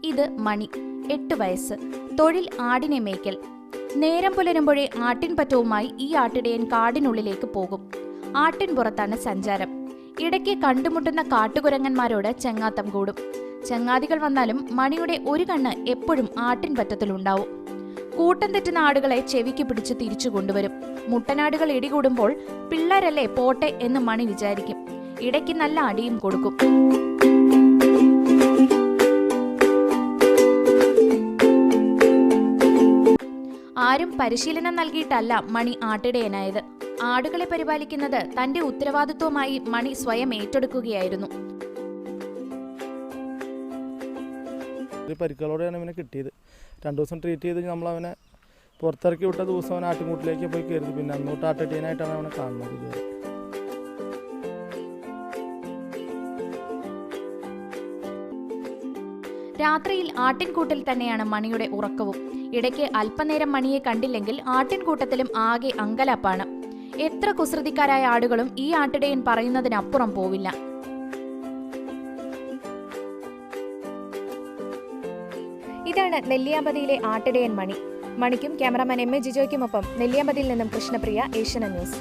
ഇത് മണി, 8 വയസ്സ്. തൊഴിൽ ആടിനെ മേയ്ക്കൽ. നേരം പുലരുമ്പോഴേ ആട്ടിൻപറ്റവുമായി ഈ ആട്ടിടയൻ കാടിനുള്ളിലേക്ക് പോകും. ആട്ടിൻ പുറത്താണ് സഞ്ചാരം. ഇടയ്ക്ക് കണ്ടുമുട്ടുന്ന കാട്ടുകുരങ്ങന്മാരോട് ചെങ്ങാത്തം കൂടും. ചങ്ങാതികൾ വന്നാലും മണിയുടെ ഒരു കണ്ണ് എപ്പോഴും ആട്ടിൻപറ്റത്തിലുണ്ടാവും. കൂട്ടം തെറ്റുന്ന ആടുകളെ ചെവിക്ക് പിടിച്ച് തിരിച്ചു കൊണ്ടുവരും. മുട്ടനാടുകൾ ഇടികൂടുമ്പോൾ പിള്ളേരല്ലേ പോട്ടെ എന്ന് മണി വിചാരിക്കും. ഇടയ്ക്ക് നല്ല അടിയും കൊടുക്കും. ആരും പരിശീലനം നൽകിയിട്ടല്ല മണി ആട്ടിടയനായത്. ആടുകളെ പരിപാലിക്കുന്നത് തന്റെ ഉത്തരവാദിത്വമായി മണി സ്വയം ഏറ്റെടുക്കുകയായിരുന്നു. പരിക്കുകളോടെയാണ് അവനെ കിട്ടിയത്. 2 ദിവസം ട്രീറ്റ് ചെയ്ത് നമ്മളവനെ പുറത്തിറക്കി വിട്ട ദിവസം അവൻ ആട്ടുംകൂട്ടിലേക്ക് പോയി കയറി. പിന്നെ അങ്ങോട്ട് ആട്ടിടയനായിട്ടാണ് അവനെ കാണുന്നത്. ഇതുവരെ രാത്രിയിൽ ആട്ടിൻകൂട്ടിൽ തന്നെയാണ് മണിയുടെ ഉറക്കവും. ഇടയ്ക്ക് അല്പനേരം മണിയെ കണ്ടില്ലെങ്കിൽ ആട്ടിൻകൂട്ടത്തിലും ആകെ അങ്കലാപ്പാണ്. എത്ര കുസൃതിക്കാരായ ആടുകളും ഈ ആട്ടിടയൻ പറയുന്നതിനപ്പുറം പോവില്ല. ഇതാണ് നെല്ലിയാമ്പതിയിലെ ആട്ടിടയൻ മണി. മണിക്കും ക്യാമറാമാൻ എം എ ജിജോയ്ക്കുമൊപ്പം നെല്ലിയാമ്പതിയിൽ നിന്നും കൃഷ്ണപ്രിയ, ഏഷ്യാനെറ്റ് ന്യൂസ്.